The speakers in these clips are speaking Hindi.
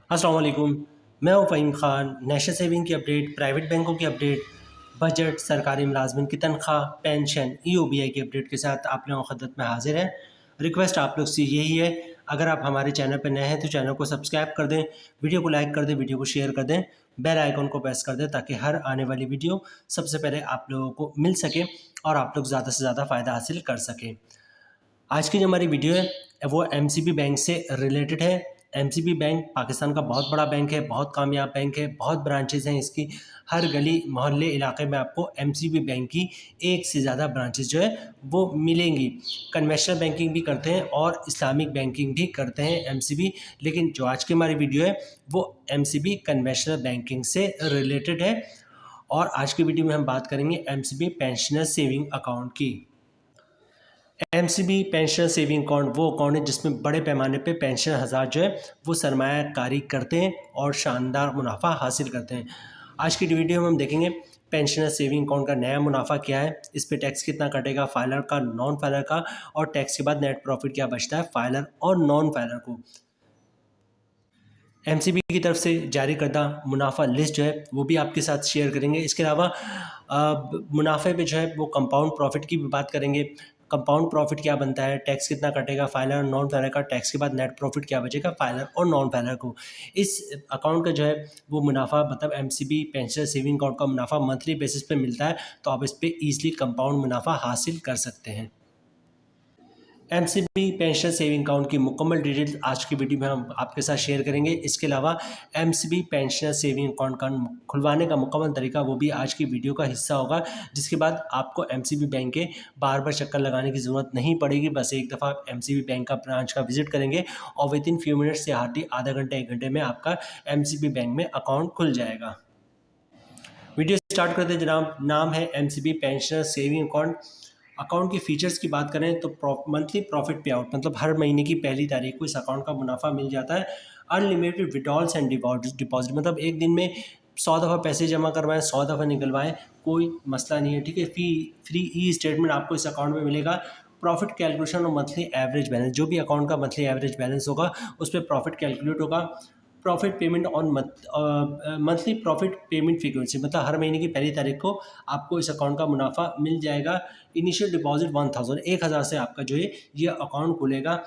अस्सलाम वालेकुम। मैं हूँ फ़हीम ख़ान। नेशनल सेविंग की अपडेट, प्राइवेट बैंकों की अपडेट, बजट, सरकारी मुलाजमिन की तनख्वाह, पेंशन, ईओबीआई की अपडेट के साथ आप लोगों की खिदमत में हाजिर है। रिक्वेस्ट आप लोग से यही है, अगर आप हमारे चैनल पर नए हैं तो चैनल को सब्सक्राइब कर दें, वीडियो को लाइक कर दें, वीडियो को शेयर कर दें, बेल आइकन को प्रेस कर दें ताकि हर आने वाली वीडियो सबसे पहले आप लोगों को मिल सके और आप लोग ज़्यादा से ज़्यादा फ़ायदा हासिल कर सकें। आज की जो हमारी वीडियो है वो एमसीबी बैंक से रिलेटेड है। एमसीबी बैंक पाकिस्तान का बहुत बड़ा बैंक है, बहुत कामयाब बैंक है, बहुत ब्रांचेज़ हैं इसकी। हर गली मोहल्ले इलाके में आपको एमसीबी बैंक की एक से ज़्यादा ब्रांचेज़ जो है वो मिलेंगी। कन्वेंशनल बैंकिंग भी करते हैं और इस्लामिक बैंकिंग भी करते हैं एमसीबी, लेकिन जो आज की हमारी वीडियो है वो एमसीबी कन्वेंशनल बैंकिंग से रिलेटेड है। और आज की वीडियो में हम बात करेंगे एमसीबी पेंशनर सेविंग अकाउंट की। एमसीबी पेंशन सेविंग अकाउंट वो अकाउंट है जिसमें बड़े पैमाने पे पेंशन हज़ार जो है वो सरमायाकारी करते हैं और शानदार मुनाफा हासिल करते हैं। आज की वीडियो में हम देखेंगे पेंशनर सेविंग अकाउंट का नया मुनाफा क्या है, इस पे टैक्स कितना कटेगा, फाइलर का, नॉन फाइलर का, और टैक्स के बाद नेट प्रॉफिट क्या बचता है फाइलर और नॉन फाइलर को। एमसीबी की तरफ से जारी करदा मुनाफा लिस्ट जो है वो भी आपके साथ शेयर करेंगे। इसके अलावा मुनाफे पे जो है वो कंपाउंड प्रॉफिट की भी बात करेंगे। कंपाउंड प्रॉफिट क्या बनता है, टैक्स कितना कटेगा फाइलर और नॉन फाइलर का, टैक्स के बाद नेट प्रॉफिट क्या बचेगा फाइलर और नॉन फाइलर को। इस अकाउंट का जो है वो मुनाफा मतलब एमसीबी पेंशन सेविंग अकाउंट का मुनाफा मंथली बेसिस पे मिलता है, तो आप इस पर ईजिली कंपाउंड मुनाफा हासिल कर सकते हैं। एमसीबी पेंशन सेविंग अकाउंट की मुकम्मल डिटेल आज की वीडियो में हम आपके साथ शेयर करेंगे। इसके अलावा एमसीबी पेंशन सेविंग अकाउंट का खुलवाने का मुकम्मल तरीका वो भी आज की वीडियो का हिस्सा होगा, जिसके बाद आपको एमसीबी बैंक के बार बार चक्कर लगाने की ज़रूरत नहीं पड़ेगी। बस एक दफ़ा आप एमसीबी बैंक का ब्रांच का विजिट करेंगे और विद इन फ्यू मिनट्स से हार्डली आधा घंटे 1 घंटे में आपका एमसीबी बैंक में अकाउंट खुल जाएगा। वीडियो स्टार्ट करते हैं जनाब। नाम है MCB pensioner saving account. Account की फ़ीचर्स की बात करें तो मंथली प्रॉफिट पे आउट मतलब हर महीने की पहली तारीख को इस अकाउंट का मुनाफा मिल जाता है। अनलिमिटेड विड्रॉल्स एंड डिपॉजिट मतलब एक दिन में 100 दफ़ा पैसे जमा करवाएं, 100 दफ़ा निकलवाएं, कोई मसला नहीं है। ठीक है, फ्री ई स्टेटमेंट आपको इस अकाउंट में मिलेगा। प्रॉफिट कैलकुलेशन और मंथली एवरेज बैलेंस, जो भी अकाउंट का मंथली एवरेज बैलेंस होगा उस पर प्रॉफिट कैलकुलेट होगा। Profit payment on monthly profit payment frequency मतलब हर महीने की पहली तारीख को आपको इस अकाउंट का मुनाफा मिल जाएगा। इनिशियल डिपॉजिट 1000 से आपका जो है ये अकाउंट खुलेगा।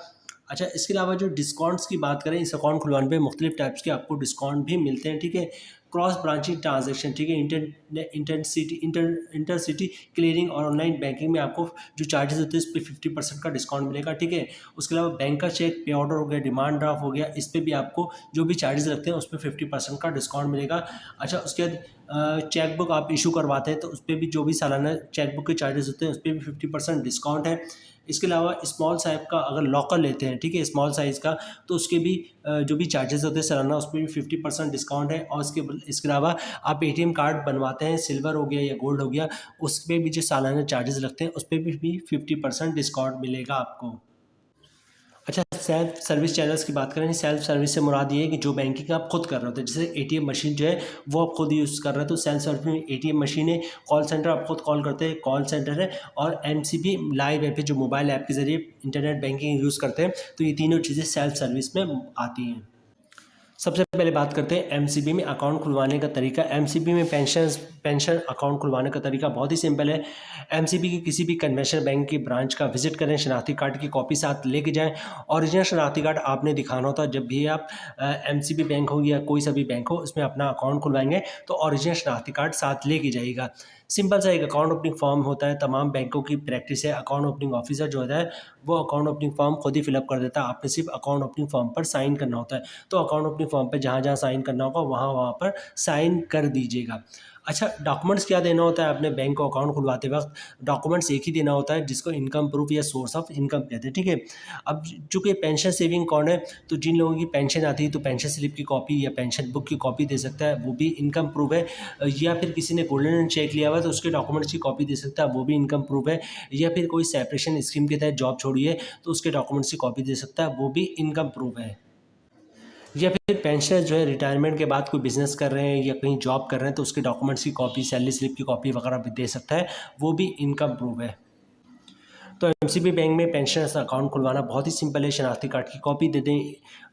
अच्छा, इसके अलावा जो डिस्काउंट्स की बात करें, इस अकाउंट खुलवाने पे मुख्तलिफ टाइप्स के आपको डिस्काउंट भी मिलते हैं। ठीक है, क्रॉस ब्रांचिंग ट्रांजेक्शन, ठीक है, इंटर सिटी क्लियरिंग और ऑनलाइन बैंकिंग में आपको जो चार्जेस होते हैं इस पर 50% का डिस्काउंट मिलेगा। ठीक है, उसके अलावा बैंक का चेक, पे ऑर्डर हो गया, डिमांड ड्राफ्ट हो गया, इस पर भी आपको जो भी चार्जेस लगते हैं उस पर 50% का डिस्काउंट मिलेगा। अच्छा, उसके बाद चेक बुक आप इशू करवाते हैं तो उस पर भी जो भी सालाना चेक बुक के चार्जेस होते हैं उस पर भी 50% डिस्काउंट है। इसके अलावा स्मॉल साइज़ का अगर लॉकर लेते हैं, ठीक है, स्मॉल साइज़ का, तो उसके भी जो भी चार्जेस होते हैं सालाना उस पर भी 50% डिस्काउंट है। और इसके अलावा आप एटीएम कार्ड बनवाते हैं, सिल्वर हो गया या गोल्ड हो गया, उस पर भी जो सालाना चार्जेस लगते हैं उस पर भी 50% डिस्काउंट मिलेगा आपको। अच्छा, सेल्फ सर्विस चैनल्स की बात करें, सेल्फ सर्विस से मुराद ये है कि जो बैंकिंग आप खुद कर रहे होते हैं, जैसे एटीएम मशीन जो है वो आप खुद यूज़ कर रहे हैं तो सेल्फ सर्विस में एटीएम मशीन है। कॉल सेंटर आप खुद कॉल करते हैं, कॉल सेंटर है। और एमसीबी लाइव ऐप है जो मोबाइल ऐप के ज़रिए इंटरनेट बैंकिंग यूज़ करते हैं, तो ये तीनों चीज़ें सेल्फ सर्विस में आती हैं। सबसे पहले बात करते हैं एमसीबी में अकाउंट खुलवाने का तरीका। एमसीबी में पेंशन अकाउंट खुलवाने का तरीका बहुत ही सिंपल है। एमसीबी की किसी भी कन्वेंशनल बैंक की ब्रांच का विजिट करें, शनाख्ती कार्ड की कॉपी साथ लेके जाएं। ओरिजिनल शनाख्ती कार्ड आपने दिखाना होता है जब भी आप एमसीबी बैंक हो या कोई सा भी बैंक हो उसमें अपना अकाउंट खुलवाएंगे तो ओरिजिनल शनाख्ती कार्ड साथ लेके जाइएगा। सिंपल सा एक अकाउंट ओपनिंग फॉर्म होता है, तमाम बैंकों की प्रैक्टिस है। अकाउंट ओपनिंग ऑफिसर जो होता है वो अकाउंट ओपनिंग फॉर्म खुद ही फिलअप कर देता है, आपने सिर्फ अकाउंट ओपनिंग फॉर्म पर साइन करना होता है। तो अकाउंट ओपनिंग फॉर्म पे जहाँ जहाँ साइन करना होगा वहाँ वहाँ पर साइन कर दीजिएगा। अच्छा, डॉक्यूमेंट्स क्या देना होता है अपने बैंक को अकाउंट खुलवाते वक्त? डॉक्यूमेंट्स एक ही देना होता है जिसको इनकम प्रूफ या सोर्स ऑफ इनकम कहते हैं। ठीक है, अब चूँकि पेंशन सेविंग अकाउंट है तो जिन लोगों की पेंशन आती है तो पेंशन स्लिप की कॉपी या पेंशन बुक की कॉपी दे सकता है, वो भी इनकम प्रूफ है। या फिर किसी ने गोल्डन चेक लिया हुआ है तो उसके डॉक्यूमेंट्स की कॉपी दे सकता है, वो भी इनकम प्रूफ है। या फिर कोई सेपरेशन स्कीम के तहत जॉब छोड़ी है तो उसके डॉक्यूमेंट्स की कॉपी दे सकता है, वो भी इनकम प्रूफ है। या फिर पेंशनर जो है रिटायरमेंट के बाद कोई बिज़नेस कर रहे हैं या कहीं जॉब कर रहे हैं तो उसके डॉक्यूमेंट्स की कॉपी, सैलरी स्लिप की कॉपी वगैरह भी दे सकता है, वो भी इनकम प्रूफ है। तो एमसीबी बैंक में पेंशनर्स अकाउंट खुलवाना बहुत ही सिंपल है। शनाख्ती कार्ड की कॉपी दे दें,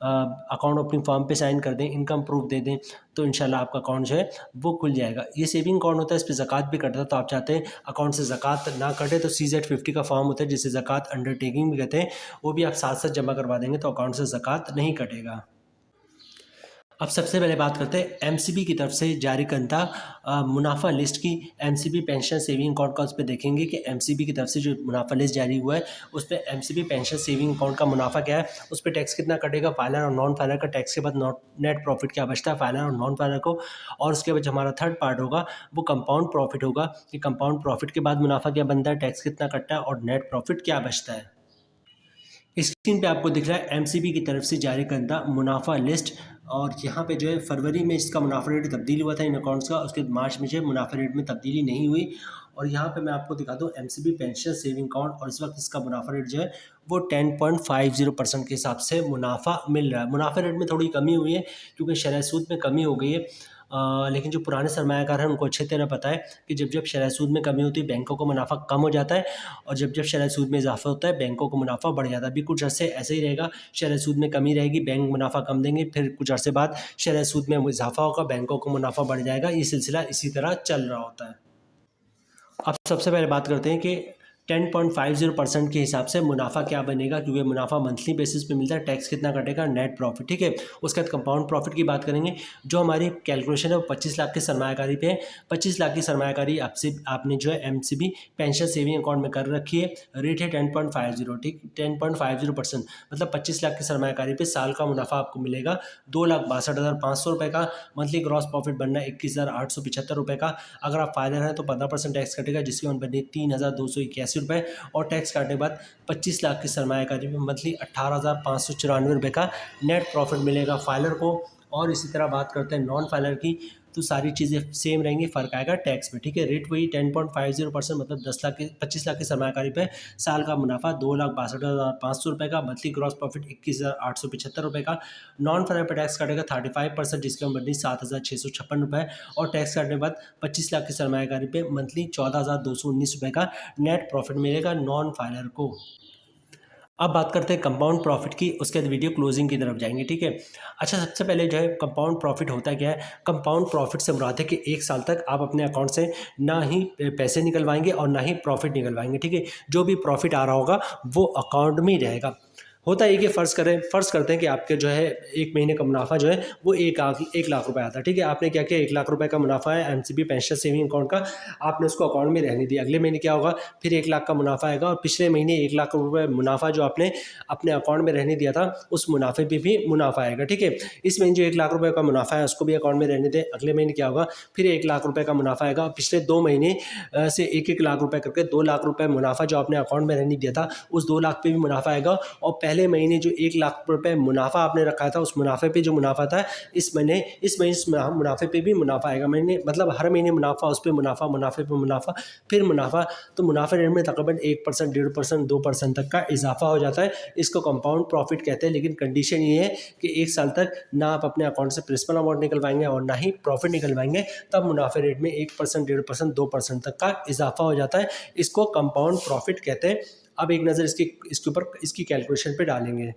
अकाउंट ओपनिंग फॉर्म पे साइन कर दें, इनकम प्रूफ दे दें, तो इंशाल्लाह आपका अकाउंट जो है वो खुल जाएगा। ये सेविंग अकाउंट होता है, इस पर ज़कात भी कटता है, तो आप चाहते हैं अकाउंट से ज़कात ना कटे तो CZ50 का फॉर्म होता है जिसे ज़कात अंडरटेकिंग भी कहते हैं, वो भी आप साथ साथ जमा करवा देंगे तो अकाउंट से ज़कात नहीं कटेगा। अब सबसे पहले बात करते हैं एमसीबी की तरफ से जारी करदा मुनाफा लिस्ट की। एमसीबी पेंशन सेविंग अकाउंट का उस पर देखेंगे कि एमसीबी की तरफ से जो मुनाफा लिस्ट जारी हुआ है उस पर एमसीबी पेंशन सेविंग अकाउंट का मुनाफा क्या है, उस पर टैक्स कितना कटेगा, फाइलर और नॉन फाइलर का टैक्स के बाद नेट प्रॉफिट क्या बचता है फाइलर और नॉन फाइलर को, और उसके बाद जो हमारा थर्ड पार्ट होगा वो कंपाउंड प्रॉफिट होगा कि कंपाउंड प्रॉफिट के बाद मुनाफा क्या बनता है, टैक्स कितना कटता है और नेट प्रॉफिट क्या बचता है। स्क्रीन पे आपको दिख रहा है एमसीबी की तरफ से जारी करदा मुनाफा लिस्ट, और यहाँ पे जो है फरवरी में इसका मुनाफा रेट तब्दील हुआ था इन अकाउंट्स का, उसके मार्च में जो है मुनाफा रेट में तब्दीली नहीं हुई। और यहाँ पे मैं आपको दिखा दूँ एमसीबी पेंशन सेविंग अकाउंट, और इस वक्त इसका मुनाफा रेट जो है वो 10.50% के हिसाब से मुनाफा मिल रहा है। मुनाफा रेट में थोड़ी कमी हुई है क्योंकि शरह सूद में कमी हो गई है, लेकिन जो पुराने सरमायाकार हैं उनको अच्छे तरह पता है कि जब जब शरह सूद में कमी होती है बैंकों को मुनाफा कम हो जाता है, और जब जब शरह सूद में इजाफा होता है बैंकों को मुनाफा बढ़ जाता है। अभी कुछ अर्से ऐसे ही रहेगा, शरह सूद में कमी रहेगी, बैंक मुनाफा कम देंगे, फिर कुछ अर्से बाद शरह सूद में इजाफा होगा, बैंकों को मुनाफा बढ़ जाएगा। ये सिलसिला इसी तरह चल रहा होता है। अब सबसे पहले बात करते हैं कि 10.50% के हिसाब से मुनाफा क्या बनेगा, क्योंकि मुनाफा मंथली बेसिस पे मिलता है, टैक्स कितना कटेगा, नेट प्रॉफिट, ठीक है। उसके बाद कंपाउंड प्रॉफिट की बात करेंगे। जो हमारी कैलकुलेशन है वो 25 लाख की सरमायाकारी पे है। 25 लाख की सरमायाकारी आपने जो है एमसीबी पेंशन सेविंग अकाउंट में कर रखी है, रेट है 10.50, ठीक, 10.50%, मतलब 25 लाख की सरमायाकारी पे साल का मुनाफा आपको मिलेगा 2,62,500 रुपये का। मंथली ग्रॉस प्रॉफिट बनना 21,875 रुपये का। अगर आप फाइलर हैं तो 15% टैक्स कटेगा जिसकी अमाउंट बनी 3,281 रुपये, और टैक्स काटने के बाद 25 लाख की सरमायाकारी में मंथली 18,594 रुपये का नेट प्रॉफिट मिलेगा फाइलर को। और इसी तरह बात करते हैं नॉन फाइलर की, तो सारी चीज़ें सेम रहेंगी, फ़र्क आएगा टैक्स में, ठीक है। रेट वही 10.50%, मतलब 25 लाख की सरमायाकारी पे साल का मुनाफा 2,62,500 रुपये का, मंथली ग्रॉस प्रॉफिट 21,875 रुपये का। नॉन फाइलर पर टैक्स काटेगा 35%, जिसकी अमाउंट बनी 7,656 रुपये, और टैक्स काटने के बाद 25 लाख की सरमायाकारी पे मंथली 14,219 रुपये का नेट प्रॉफिट मिलेगा नॉन फाइलर को। अब बात करते हैं कंपाउंड प्रॉफिट की, उसके बाद वीडियो क्लोजिंग की तरफ जाएंगे, ठीक है। अच्छा, सबसे पहले जो है कंपाउंड प्रॉफिट होता क्या है। कंपाउंड प्रॉफिट से मुराद है कि 1 साल तक आप अपने अकाउंट से ना ही पैसे निकलवाएंगे और ना ही प्रॉफिट निकलवाएंगे, ठीक है। जो भी प्रॉफिट आ रहा होगा वो अकाउंट में ही रहेगा। होता है कि फ़र्ज़ करते हैं कि आपके जो है 1 महीने का मुनाफा जो है वो 1 लाख रुपए आता है, ठीक है। आपने क्या किया, 1 लाख रुपए का मुनाफा है एमसीबी पेंशन सेविंग अकाउंट का, आपने उसको अकाउंट में रहने दिया। अगले महीने क्या होगा, फिर 1 लाख का मुनाफा आएगा, और पिछले महीने 1 लाख रुपए मुनाफा जो आपने अपने अकाउंट में रहने दिया था उस मुनाफे पे भी मुनाफा आएगा, ठीक है। इस महीने जो 1 लाख रुपए का मुनाफा है उसको भी अकाउंट में रहने दें। अगले महीने क्या होगा, फिर 1 लाख रुपए का मुनाफा आएगा, और पिछले 2 महीने से 1-1 लाख रुपए करके 2 लाख रुपए मुनाफा जो आपने अकाउंट में रहने दिया था उस 2 लाख पे भी मुनाफा आएगा। और पहले महीने जो 1 लाख रुपए मुनाफा आपने रखा था उस मुनाफे पे जो मुनाफा था इस महीने इस मुनाफे पे भी मुनाफा आएगा। महीने मतलब हर महीने मुनाफा, उस पे मुनाफा, मुनाफे पे मुनाफा, फिर मुनाफा, तो मुनाफे रेट में तकरीबन 1%, 1.5%, 2% तक का इजाफा हो जाता है। इसको कंपाउंड प्रॉफिट कहते हैं। लेकिन कंडीशन ये है कि 1 साल तक ना आप अपने अकाउंट से प्रिंसिपल अमाउंट निकलवाएंगे और ना ही प्रॉफिट निकलवाएंगे, तब मुनाफे रेट में 1%, 1.5%, 2% तक का इजाफा हो जाता है। इसको कंपाउंड प्रॉफिट कहते हैं। अब एक नज़र इसके ऊपर इसकी कैलकुलेशन पे डालेंगे।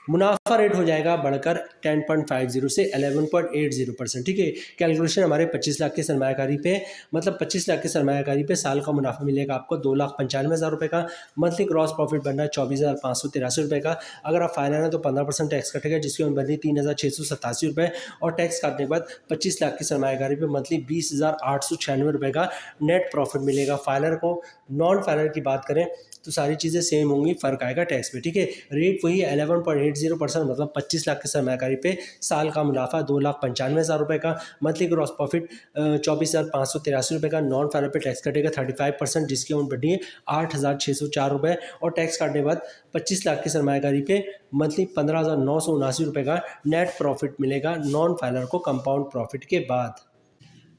मुनाफा रेट हो जाएगा बढ़कर 10.50 से 11.80%, ठीक है। कैलकुलेशन हमारे 25 लाख की सरमायाकारी पे, मतलब 25 लाख की सरमायाकारी पे साल का मुनाफा मिलेगा आपको 2,95,000 रुपये का। मंथली ग्रॉस प्रॉफिट बनना है 24,583 रुपये का। अगर आप फाइनल हैं तो 15% टैक्स कटेगा जिसकी अमाउंट बननी 3,687 रुपये, और टैक्स काटने के बाद 25 लाख की सरमायाकारी पे मंथली 20,896 रुपये का नेट प्रॉफिट मिलेगा फाइलर को। नॉन फाइलर की बात करें तो सारी चीज़ें सेम होंगी, फ़र्क आएगा टैक्स पे, ठीक है। रेट वही 11.80%, मतलब 25 लाख की सरमायाकारी पे साल का मुनाफा 2,95,000 रुपये का। मंथली ग्रॉस प्रॉफिट 24,583 रुपये का। नॉन फाइलर पे टैक्स कटेगा 35%, जिसकी अमाउंट बढ़ी है 8,604 रुपये, और टैक्स काटने के बाद 25 लाख की सरमायाकारी पे मंथली 15,979 रुपये का नेट प्रॉफिट मिलेगा नॉन फाइलर को कंपाउंड प्रॉफिट के बाद।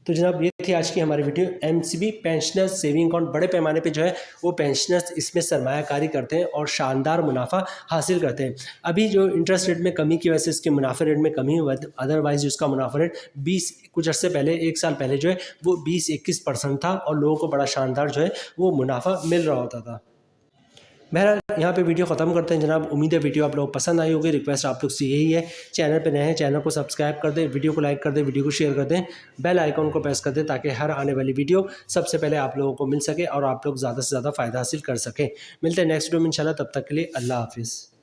तो जनाब ये थी आज की हमारी video. MCB pensioners saving account बड़े पैमाने पे जो है वो पेंशनर्स इसमें सरमायाकारी करते हैं और शानदार मुनाफा हासिल करते हैं। अभी जो इंटरेस्ट रेट में कमी की वजह से इसके मुनाफे रेट में कमी हुआ है, अदरवाइज उसका मुनाफा रेट 20 कुछ अर्से पहले 1 साल पहले जो है वो 20-21% था, और लोगों को बड़ा शानदार जो है वो मुनाफा मिल रहा होता था। बहरहाल यहाँ पे वीडियो ख़त्म करते हैं जनाब। उम्मीद है वीडियो आप लोगों को पसंद आई होगी। रिक्वेस्ट आप लोग से यही है, चैनल पे नए हैं चैनल को सब्सक्राइब कर दें, वीडियो को लाइक कर दें, वीडियो को शेयर कर दें, बेल आइकॉन को प्रेस कर दें ताकि हर आने वाली वीडियो सबसे पहले आप लोगों को मिल सके और आप लोग ज़्यादा से ज़्यादा फ़ायदा हासिल कर सकें। मिलते हैं नेक्स्ट वीडियो में इंशाल्लाह, तब तक के लिए अल्लाह हाफिज़।